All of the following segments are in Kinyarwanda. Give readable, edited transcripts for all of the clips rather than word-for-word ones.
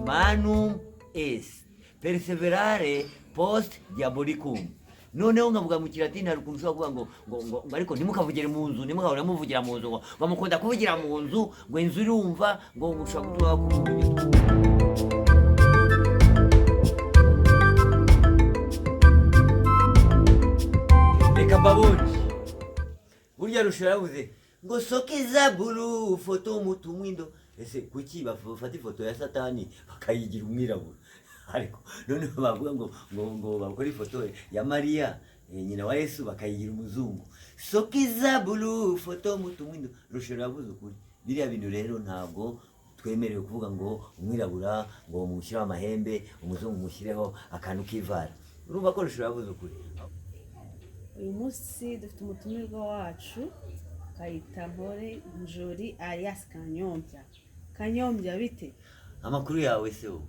humanum est perseverare post diabolicum. Noneho nkavuga mu kilatini hari ukuntu ushobora kuvuga ngo ariko ntimukavugire mu nzu, ntimukahora muvugira mu nzu, ngo bamukunda kuvugira mu nzu, ngo inzu irumva, ngo ushobora gutuma reka babonye burya rushora yavuze ngo sokeza bulu foto mutu mwindo. Ese kuki bafata ifoto ya Satani bakayigira umwirabura? Ariko none bavuga ngo bakora ifoto ya Maria nyina wa Yesu bakayigira umuzungu. Sokeza bulu foto mutu mwindo. Rushora yavuze ukuri. Biriya bintu rero ntabwo twemerewe kuvuga ngo umwirabura ngo mushyire amahembe, umuzungu mushireho akantu k'ivara. Urumva ko Rushora yavuze ukuri. Uyu munsi dufite umutumirwa wacu Kayitampore Njoli alias Kanyombya. Kanyombya bite? Amakuru yawe se wowe?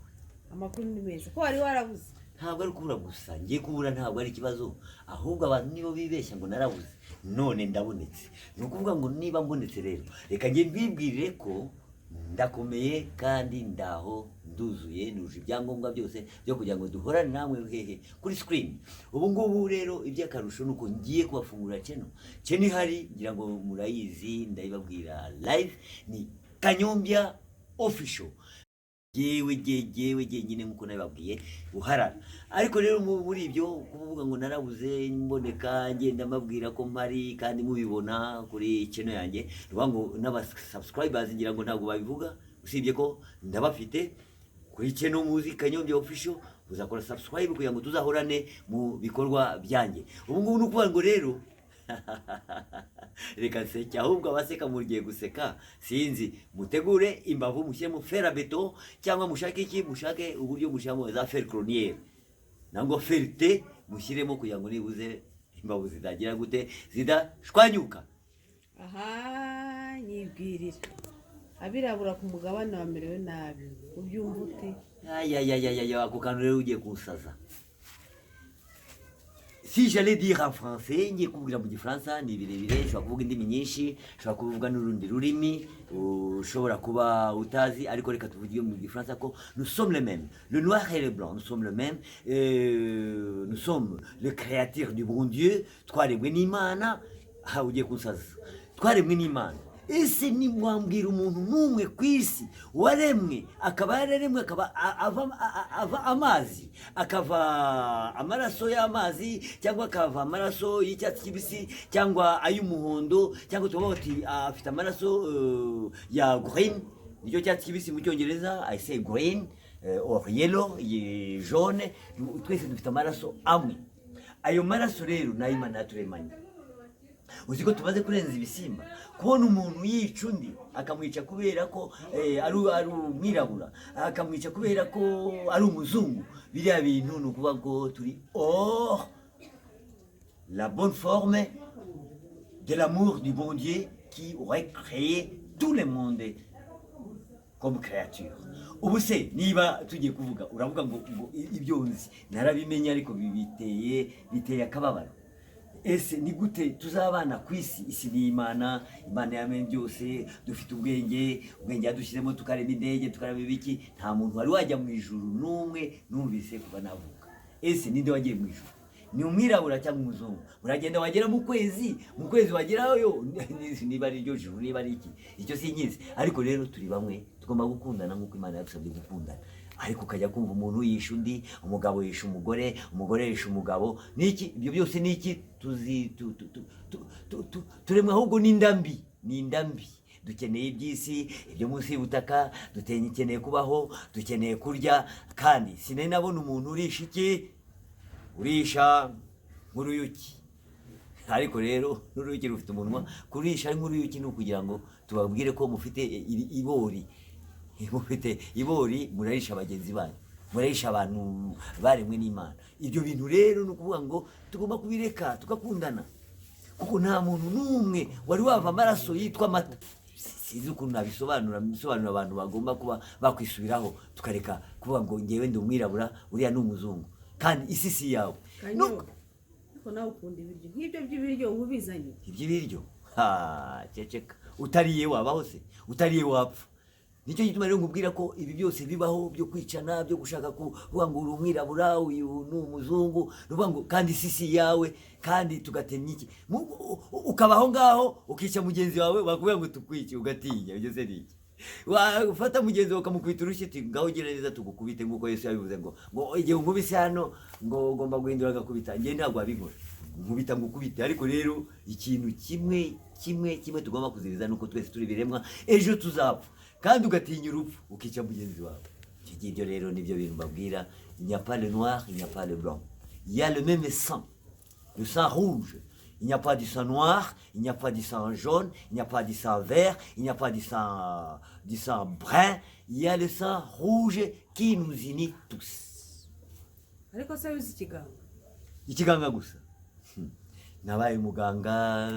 Amakuru ni meza. Ko wari warabuze? Ntabwo ari kubura gusa, ngiye kubura ntabwo ari ikibazo, ahubwo abantu nibo bibeshya ngo narabuze. None ndabonetse. Ni ukuvuga ngo niba mbonetse rero reka ngiye mbibwirire ko ndakomeye kandi ndaho nduzuye, nuje ibyangombwa byose byo kugira ngo duhorane namwe hehe kuri screen. Ubu ngubu rero iby'akarusho nuko ngiye kubafungura channel ihari, ngira ngo murayizi, ndayibabwira live, ni Kanyombya Official. Yewe nyine nkuko nabibabwiye uharara. Ariko rero muri ibyo kuvuga ngo narabuze mboneka ngenda mabwira ko mpari kandi mubibona kuri channel yanjye, ruvuga ngo n'aba subscribers ngira ngo ntabwo babivuga, usibye ko ndabafite kuri channel muzi Kanyombya Official. Uzakora subscribe kugira ngo tuzahorane mu bikorwa byanjye. Ubu ngubu nukuvuga ngo rero reka nseke, ahubwo abaseka mugiye guseka sinzi, mutegure imbavu mushyiremo fer à beton cyangwa mushake iki, mushake uburyo mushyiramo za fer cronière nango ferté mushyiremo kugira ngo nibuze imbavu zidagira gute zidashwanyuka. Aha nyibwirira abirabura ku mugabane wamerewe nabi ubyumva ute? Ako kantu rero ugiye kusaza. Si j'allais dire en français, ngiye kuvugira mu gifaransa ni birebire, ushobora kuvuga indimi nyinshi, ushobora kuvuga n'urundi rurimi ushobora kuba utazi, ariko reka tuvuge mu gifaransa ko nous sommes les mêmes, le noir et le blanc, nous sommes le même, nous sommes le créateur du bon Dieu, twaremwe n'Imana. Ugiye kusaza, twaremwe n'Imana. Ese ni mwambwira umuntu numwe kwisi waremwe akaba yaremwe akaba ava amazi, akava amaraso y'amazi, cyangwa akava amaraso y'icyatsi kibisi, cyangwa ay'umuhondo, cyangwa tuba bati afite amaraso ya green, nicyo cyatsi kibisi mu cyongereza, I say green or yellow, jaune, twese dufite amaraso amwe. Ayo maraso rero n'Imana yaturemanye. Uziko tumaze kurenza ibisimba, kubona umuntu yica undi akamwica kubera ko ari umwirabura, akamwica kubera ko ari umuzungu. Biriya bintu ni ukuvuga ko turi la bonne forme de l'amour du bon Dieu qui aurait créé tout le monde comme créature. Ubu se niba tugiye kuvuga uravuga ngo ibyo nzi narabimenya, ariko biteye akababaro. Ese ni gute tuzabana ku isi ni Imana yamenye byose, dufite ubwenge yadushyiremo, tukareba indege, tukareba ibiki. Nta muntu wari wajya mu ijuru n'umwe numvise kuva navuka. Ese ninde wagiye mu ijuru? Ni umwirabura cyangwa umuzungu? Uragenda wagera mu kwezi wagerayo, niba ari ryo juru, niba ari iki, icyo sinkizi. Ariko rero turi bamwe, tugomba gukundana nk'uko Imana yadusabye gukundana. Ariko ukajya kumva umuntu yisha undi, umugabo yisha umugore, umugore yisha umugabo, niki ibyo byose niki turemwe ahubwo n'indambi, dukeneye iby'isi, ibyo munsi y'ubutaka, dukeneye kubaho, dukeneye kurya. Kandi sinari nabona umuntu urisha iki, urisha nk'uruyuki. Ariko rero n'uruyuki rufite umunwa, kurisha ari nk'uruyuki ni ukugira ngo tubabwire ko mufite ibori, murarisha bagenzi banyu, murarisha abantu baremwe n'Imana. Ibyo bintu rero ni ukuvuga ngo tugomba kubireka tugakundana, kuko nta muntu n'umwe wari wava amaraso yitwa amata. Sinzi ukuntu nabisobanura abantu bagomba kuba bakwisubiraho, tukareka kuvuga ngo ngewe ndi umwirabura, uriya ni umuzungu, kandi isi si yawe. Ariko nawe ukunda ibiryo nk'ibyo by'ibiryo ubizanye. Iby'ibiryo ceceka, utariye wabaho se? Utariye wapfa. nicyo gituma rero nkubwira ko ibi byose bibaho byo kwicana, byo gushaka kuvuga ngo uri umwirabura, uyu ni umuzungu, nuvuga ngo kandi sisi yawe, kandi tugatemya iki, ukaba aho ngaho ukica mugenzi wawe, bakubwira ngo tukwice ugatinya, ibyo se ni iki? Wafata mugenzi wawe ukamukubita urushyi uti ngaho gereza tugukubite, nk'uko Yesu yabivuze ngo igihe unkubise hano ngo ugomba guhindura agakubita, njye ntabwo wabikora, nkubita ngukubite. Ariko rero ikintu kimwe tugomba kuziriza nuko twese turi biremwa, ejo tuzapfa, kandi ugatinya urupfu ukica mugenzi wawe. Icyo ngibyo rero nibyo bintu mbabwira, il n'y a pas le noir, il n'y a pas le blanc, il y a le même sang, le sang rouge. Il n'y a pas du sang noir, il n'y a pas du sang jaune, il n'y a pas du sang vert, il n'y a pas du sang brun, il y a le sang rouge qui nous unit tous. ariko se wize ikiganga? Ikiganga gusa nabaye umuganga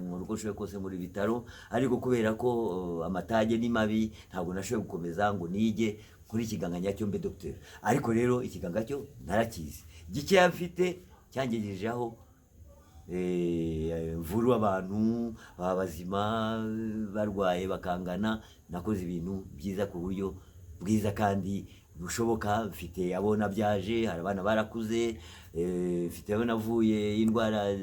mu rugo nshoboye kose muri bitaro, ariko kubera ko amatage ni mabi ntabwo nashoboye gukomeza ngo nige kuri ikiganga nyacyo mbe docteur. Ariko rero ikiganga cyo narakizi, gikeya mfite cyangejejeho mvuru abantu babazima barwaye bakangana, nakoze ibintu byiza ku buryo bwiza kandi bushoboka. Mfite abo nabyaje, hari abana barakuze, mfite abo navuye indwara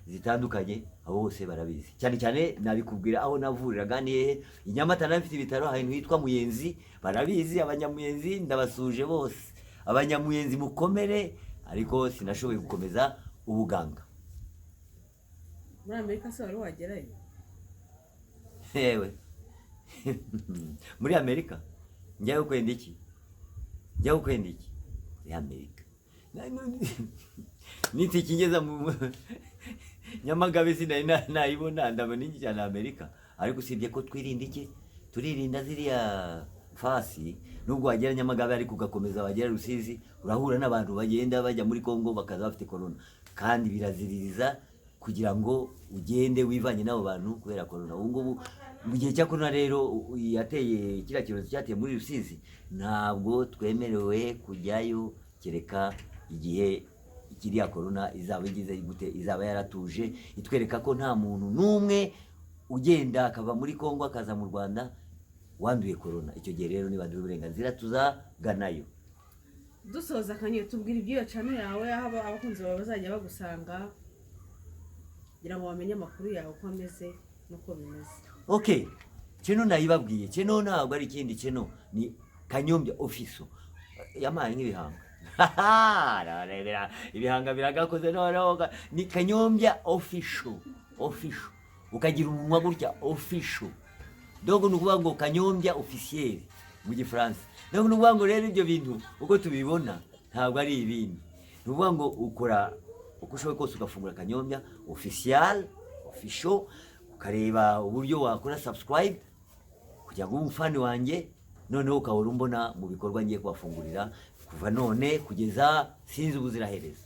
zitandukanye, abo bose barabizi. Cyane cyane nabikubwira aho navuriraga ni hehe, i Nyamata nafite ibitaro ahantu hitwa Muyenzi, barabizi abanyamuyenzi, ndabasuje bose. Abanyamuyenzi mukomere, ariko sinashoboye gukomeza ubuganga. Muri Amerika se wari wagerayo? Yewe muri Amerika njyayo kwenda iki? Njyayo kwenda iki? Muri Amerika niti kingeza mu Nyamagabe sinari nayibona, ndabona iki cyane Amerika. Ariko usibye ko twirinda iki, turirinda ziriya fasi. Nubwo wagera Nyamagabe ariko ugakomeza wagera Rusizi, urahura n'abantu bagenda bajya muri Kongo bakaza bafite corona, kandi biraziririza kugira ngo ugende wivanye n'abo bantu kubera corona. Ubu ngubu mu gihe cya corona rero yateye kiriya kibazo cyateye muri Rusizi, ntabwo twemerewe kujyayo kereka igihe kiriya corona izaba igize gute, izaba yaratuje, itwereka ko nta muntu n'umwe ugenda akava muri Kongo akaza mu Rwanda wanduye corona. Icyo gihe rero niba duhe uburenganzira tuzaganayo. Dusoza kanyo tubwira ibyo channel yawe, aho abakunzi bawe bazajya bagusanga kugira ngo bamenye amakuru yawe uko ameze nuko bimeze. Okay, cheno nayibabwiye, cheno ntabwo ari ikindi, cheno ni Kanyombya Official. Yamaye nk'ibihanga. Haha, ibihanga biragakoze noneho, ni Kanyombya Official. Ukagira umunwa gutya official. Dogo nukuvuga ngo Kanyombya officiel mu Gifaransa. Dogo nukuvuga ngo rero ibyo bintu uko tubibona ntabwo ari ibindi. Nukuvuga ngo ukora uko ushoboye kose ugafungura Kanyombya official, ukareba uburyo wakora subscribe kugira ngo umufani wanjye, noneho ukahora umbona mu bikorwa ngiye kubafungurira kuva none kugeza sinzi ubuziraherezo.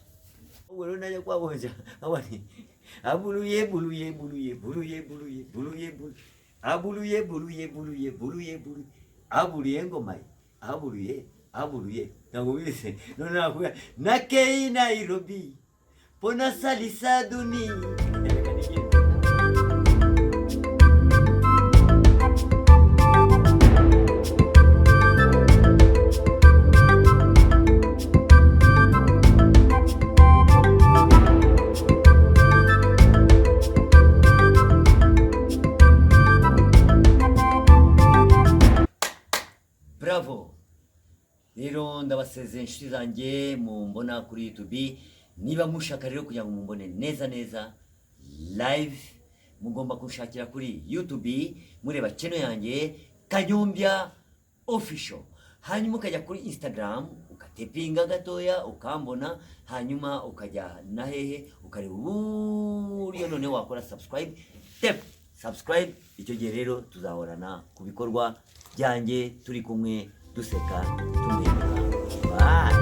Ubwo rero najya kwabonja abani abuluye abuluye ngomaye abuluye ntabwo bize none nakuya nakei Nairobi pona salisa duni. Bravo. Rero ndabasezeye inshuti zanjye mumbona kuri YouTube. Niba mushaka rero kugira ngo mumbone neza live, mugomba kunshakira kuri YouTube mureba channel yanjye Kanyombya Official. Hanyuma ukajya kuri Instagram ukatepinga gatoya ukambona, hanyuma ukajya na hehe ukareba uburyo none wakora subscribe. Subscribe. Icyo gihe rero tuzahorana ku bikorwa byanjye turi kumwe duseka tumenya. Bye.